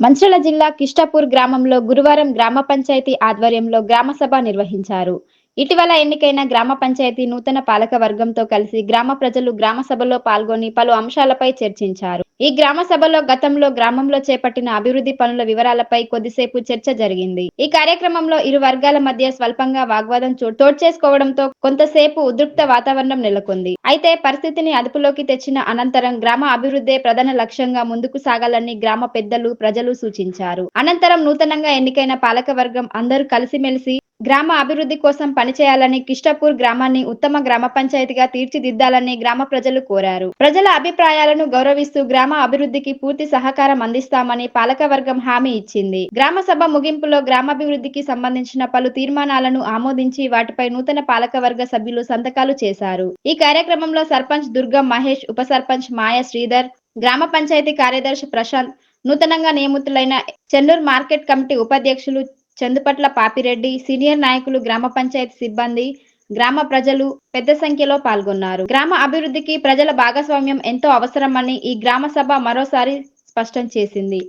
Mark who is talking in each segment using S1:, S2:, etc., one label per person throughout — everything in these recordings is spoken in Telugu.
S1: మంచిర్యాల జిల్లా కిష్టాపూర్ గ్రామంలో గురువారం గ్రామ పంచాయతీ ఆధ్వర్యంలో గ్రామ సభ నిర్వహించారు. ఇటీవల ఎన్నికైన గ్రామ పంచాయతీ నూతన పాలక వర్గంతో కలిసి గ్రామ ప్రజలు గ్రామ సభలో పాల్గొని పలు అంశాలపై చర్చించారు. ఈ గ్రామ సభలో గతంలో గ్రామంలో చేపట్టిన అభివృద్ధి పనుల వివరాలపై కొద్దిసేపు చర్చ జరిగింది. ఈ కార్యక్రమంలో ఇరు వర్గాల మధ్య స్వల్పంగా వాగ్వాదం చోటు చేసుకోవడంతో కొంతసేపు ఉద్రిక్త వాతావరణం నెలకొంది. అయితే పరిస్థితిని అదుపులోకి తెచ్చిన అనంతరం గ్రామ అభివృద్ధే ప్రధాన లక్ష్యంగా ముందుకు సాగాలని గ్రామ పెద్దలు, ప్రజలు సూచించారు. అనంతరం నూతనంగా ఎన్నికైన పాలకవర్గం అందరూ కలిసిమెలిసి గ్రామ అభివృద్ధి కోసం పనిచేయాలని, కిష్టాపూర్ గ్రామాన్ని ఉత్తమ గ్రామ పంచాయతీగా తీర్చిదిద్దాలని గ్రామ ప్రజలు కోరారు. ప్రజల అభిప్రాయాలను గౌరవిస్తూ గ్రామ అభివృద్ధికి పూర్తి సహకారం అందిస్తామని పాలకవర్గం హామీ ఇచ్చింది. గ్రామ సభ ముగింపులో గ్రామాభివృద్ధికి సంబంధించిన పలు తీర్మానాలను ఆమోదించి వాటిపై నూతన పాలకవర్గ సభ్యులు సంతకాలు చేశారు. ఈ కార్యక్రమంలో సర్పంచ్ దుర్గం మహేష్, ఉప సర్పంచ్ మాయ శ్రీధర్, గ్రామ పంచాయతీ కార్యదర్శి ప్రశాంత్, నూతనంగా నియమితులైన చెన్నూరు మార్కెట్ కమిటీ ఉపాధ్యక్షులు చందుపట్ల పాపిరెడ్డి, సీనియర్ నాయకులు, గ్రామ పంచాయతీ సిబ్బంది, గ్రామ ప్రజలు పెద్ద సంఖ్యలో పాల్గొన్నారు. గ్రామ అభివృద్ధికి ప్రజల భాగస్వామ్యం ఎంతో అవసరమని ఈ గ్రామ సభ మరోసారి స్పష్టం చేసింది.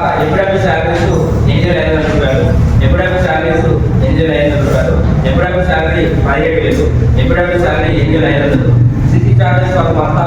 S2: ఎప్పుడైనా శాలరీస్ ఎప్పుడైనా శాలరీస్ ఎప్పుడైనా శాలరీ 17,000, ఎప్పుడైనా శాలరీ 8,500, సిటీ చార్జెస్ వాళ్ళ మొత్తం